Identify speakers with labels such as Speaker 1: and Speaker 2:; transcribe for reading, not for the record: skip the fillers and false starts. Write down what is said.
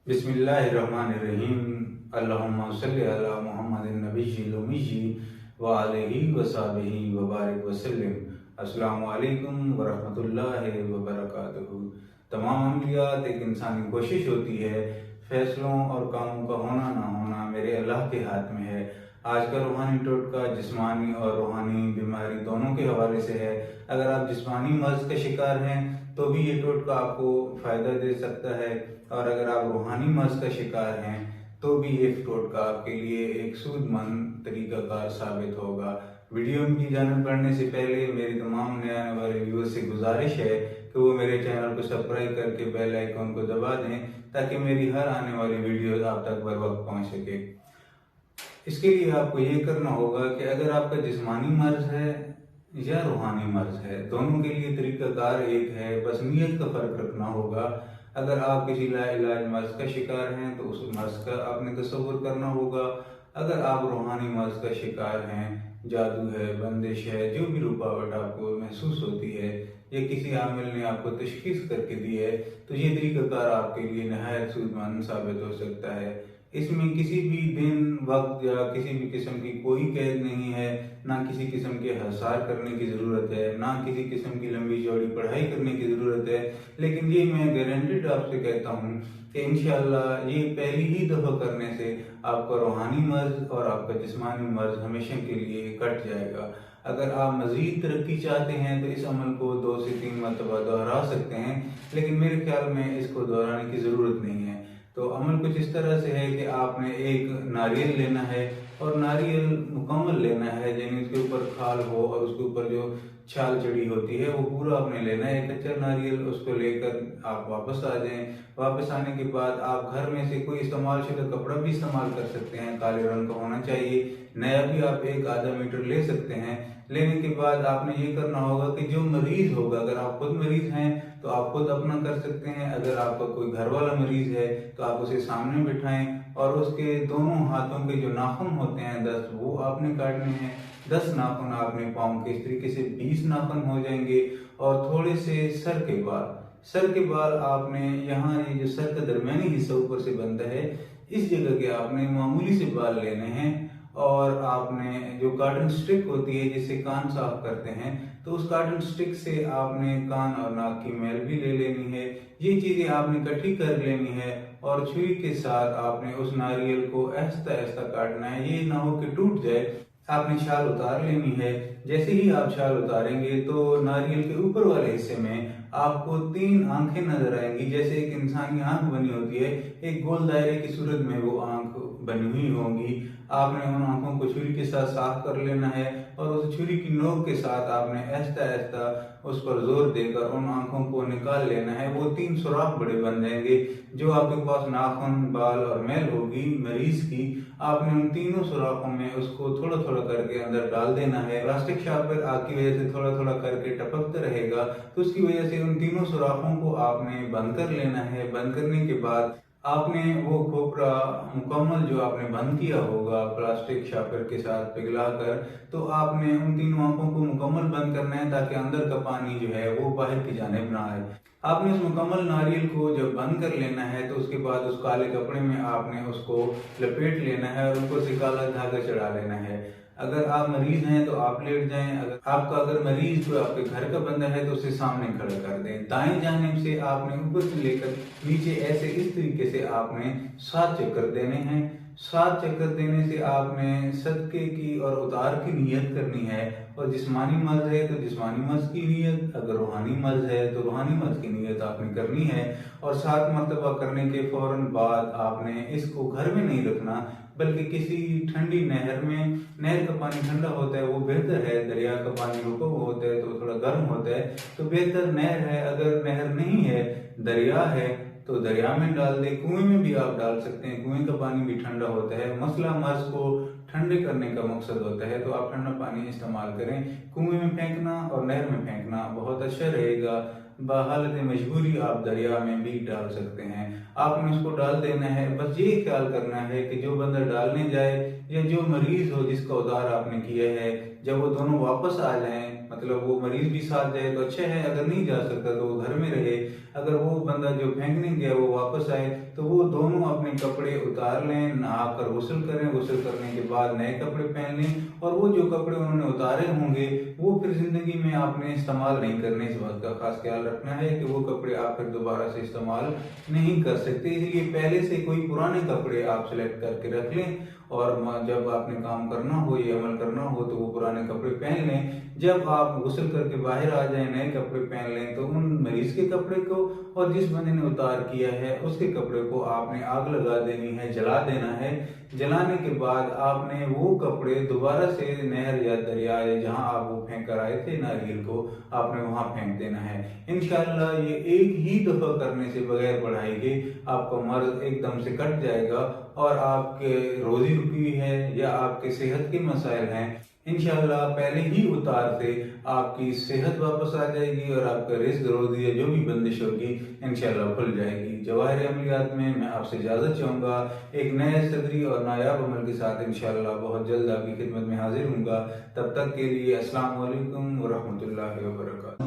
Speaker 1: बिस्मिल्लाहिर्रहमानिर्रहीम। अल्लाहुम्मा सल्लि अला मुहम्मदिन नबिय्यिल उम्मी व आलिहि व सहाबिहि व बारिक वसल्लम। अस्सलामु अलैकुम व रहमतुल्लाहि व बरकातुहू। तमाम अम्बियात एक इंसानी कोशिश होती है, फैसलों और कामों का होना ना होना मेरे अल्लाह के हाथ में है। आज का रूहानी टोटका जिस्मानी और रूहानी बीमारी दोनों के हवाले से है। अगर आप जिस्मानी मर्ज का शिकार हैं तो भी ये टोटका आपको फ़ायदा दे सकता है, और अगर आप रूहानी मर्ज का शिकार हैं तो भी ये टोटका आपके लिए एक सूदमंद तरीक़ाकार साबित होगा। वीडियो की जानब बढ़ने से पहले मेरी तमाम नए आने वाले व्यूअर्स से गुजारिश है कि वो मेरे चैनल को सब्सक्राइब करके बेल आइकन को दबा दें ताकि मेरी हर आने वाली वीडियो आप तक बर वक्त पहुँच सके। इसके लिए आपको ये करना होगा कि अगर आपका जिस्मानी मर्ज है या रूहानी मर्ज है, दोनों के लिए तरीक़ाकार एक है, बस नीयत का फ़र्क रखना होगा। अगर आप किसी लाइलाज मर्ज का शिकार हैं तो उस मर्ज का आपने तसव्वुर करना होगा। अगर आप रूहानी मर्ज का शिकार हैं, जादू है, बंदिश है, जो भी रुकावट आपको महसूस होती है या किसी आमिल ने आपको तशखीस करके दी है, तो ये तरीक़ाकार आपके लिए नहायत सूदमंद साबित हो सकता है। इसमें किसी भी दिन वक्त या किसी भी किस्म की कोई कैद नहीं है, ना किसी किस्म के हसार करने की ज़रूरत है, ना किसी किस्म की लंबी चौड़ी पढ़ाई करने की ज़रूरत है। लेकिन ये मैं गारंटेड आपसे कहता हूँ कि इंशाअल्लाह ये पहली ही दफ़ा करने से आपका रूहानी मर्ज और आपका जिस्मानी मर्ज हमेशा के लिए कट जाएगा। अगर आप मज़ीद तरक्की चाहते हैं तो इस अमल को 2 से 3 मरतबा दोहरा सकते हैं, लेकिन मेरे ख्याल में इसको दोहराने की ज़रूरत नहीं है। तो अमल कुछ इस तरह से है कि आपने एक नारियल लेना है, और नारियल मुकम्मल लेना है, यानी उसके ऊपर खाल हो और उसके ऊपर जो छाल चढ़ी होती है वो पूरा आपने लेना है। कच्चा नारियल उसको लेकर आप वापस आ जाएं। वापस आने के बाद आप घर में से कोई इस्तेमाल शुदा कपड़ा भी इस्तेमाल कर सकते हैं, काले रंग का होना चाहिए। नया भी आप 1 आधा मीटर ले सकते हैं। लेने के बाद आपने ये करना होगा कि जो मरीज होगा, अगर आप खुद मरीज हैं तो आप खुद अपना कर सकते हैं, अगर आपका कोई घर वाला मरीज है तो आप उसे सामने बिठाएं और उसके दोनों हाथों के जो नाखून होते हैं 10, वो आपने काटने हैं। 10 नाखून आपने पाँव के, इस तरीके से 20 नाखून हो जाएंगे। और थोड़े से सर के बाल आपने यहाँ, ये जो सर का दरमियानी हिस्सा ऊपर से बनता है, इस जगह के आपने मामूली से बाल लेने हैं। और आपने जो कॉटन स्टिक होती है जिससे कान साफ करते हैं, तो उस कॉटन स्टिक से आपने कान और नाक की मैल भी ले लेनी है। ये चीजें आपने इकट्ठी कर लेनी है और छुरी के साथ आपने उस नारियल को ऐसा ऐसा काटना है, ये ना हो कि टूट जाए। आपने छाल उतार लेनी है। जैसे ही आप छाल उतारेंगे तो नारियल के ऊपर वाले हिस्से में आपको 3 आंखें नजर आएंगी, जैसे एक इंसानी आंख बनी होती है, एक गोल दायरे की सूरत में वो आंख बनी हुई होंगी। आपने उन आंखों को छुरी के साथ साफ कर लेना है और उस छुरी की नोक के साथ आपने ऐसा ऐसा उस पर जोर देकर उन आंखों को निकाल लेना है। वो 3 सुराख बड़े बन जाएंगे। जो आपके पास नाखून, बाल और मैल होगी मरीज की, आपने उन तीनों सुराखों में उसको थोड़ा थोड़ा करके अंदर डाल देना है। प्लास्टिक शार्पर आग की वजह से थोड़ा थोड़ा करके टपकता रहेगा, तो उसकी वजह से उन तीनों सुराखों को आपने बंद कर लेना है। बंद करने के बाद आपने वो खोपरा मुकम्मल जो आपने बंद किया होगा प्लास्टिक शापर के साथ पिघला कर, तो आपने उन 3 आंखों को मुकम्मल बंद करना है ताकि अंदर का पानी जो है वो बाहर की जानिब ना आए। आपने उस मुकम्मल नारियल को जब बंद कर लेना है तो उसके बाद उस काले कपड़े में आपने उसको लपेट लेना है और ऊपर से काला धागा चढ़ा लेना है। अगर आप मरीज हैं तो आप लेट जाएं। अगर मरीज जो आपके घर का बंदा है तो उसे सामने खड़ा कर दें। दाएं जानिब से आपने ऊपर से लेकर नीचे ऐसे इस तरीके से आपने 7 चक्कर देने हैं। 7 चक्कर देने से आपने सदके की और उतार की नियत करनी है। और जिस्मानी मर्ज है तो जिस्मानी मर्ज की नियत, अगर रूहानी मर्ज है तो रूहानी मर्ज की नियत आपने करनी है। और 7 मरतबा करने के फौरन बाद आपने इसको घर में नहीं रखना, बल्कि किसी ठंडी नहर में, नहर का पानी ठंडा होता है वो बेहतर है, दरिया का पानी रुका हुआ होता है तो थोड़ा गर्म होता है, तो बेहतर नहर है। अगर नहर नहीं है, दरिया है, तो दरिया में डाल दे। कुएं में भी आप डाल सकते हैं, कुएं का पानी भी ठंडा होता है। मसला मर्ज को ठंडे करने का मकसद होता है, तो आप ठंडा पानी इस्तेमाल करें। कुएं में फेंकना और नहर में फेंकना बहुत अच्छा रहेगा। बहालत मजबूरी आप दरिया में भी डाल सकते हैं। आपने उसको डाल देना है। बस ये ख्याल करना है कि जो बंदा डालने जाए या जो मरीज हो जिसका उधार आपने किया है, जब वो दोनों वापस आ जाएं, مطلب وہ مریض بھی ساتھ جائے تو اچھا ہے، اگر نہیں جا سکتا تو وہ گھر میں رہے، اگر وہ بندہ جو پھینکنے گیا وہ واپس آئے تو وہ دونوں اپنے کپڑے اتار لیں، نہا کر غسل کریں، غسل کرنے کے بعد نئے کپڑے پہن لیں، اور وہ جو کپڑے انہوں نے اتارے ہوں گے وہ پھر زندگی میں آپ نے استعمال نہیں کرنے، اس بات کا خاص خیال رکھنا ہے کہ وہ کپڑے آپ پھر دوبارہ سے استعمال نہیں کر سکتے، اس لیے پہلے سے کوئی پرانے کپڑے آپ سلیکٹ کر کے رکھ لیں، اور جب آپ نے کام کرنا ہو یا عمل کرنا ہو تو وہ پرانے کپڑے پہن لیں، جب آپ غسل کر کے باہر آ جائیں نئے کپڑے پہن لیں تو ان مریض کے کپڑے کو اور جس بندے نے اتار کیا ہے اس کے کپڑے کو آپ نے آگ لگا دینی ہے، جلا دینا ہے، جلانے کے بعد آپ نے وہ کپڑے دوبارہ سے نہر یا دریا یا جہاں آپ وہ پھینک کر آئے تھے ناریل کو آپ نے وہاں پھینک دینا ہے۔ انشاءاللہ یہ ایک ہی دفعہ کرنے سے بغیر بڑھائی کے آپ کا مرض ایک دم سے کٹ جائے گا، اور آپ کے روزی روٹی ہے یا آپ کے صحت کے مسائل ہیں انشاءاللہ پہلے ہی اتار سے آپ کی صحت واپس آ جائے گی، اور آپ کا رزق روزی جو بھی بندش ہوگی انشاءاللہ کھل جائے گی۔ جواہر عملیات میں میں آپ سے اجازت چاہوں گا، ایک نئے صدری اور نایاب عمل کے ساتھ انشاءاللہ بہت جلد آپ کی خدمت میں حاضر ہوں گا، تب تک کے لیے السلام علیکم ورحمۃ اللہ وبرکاتہ۔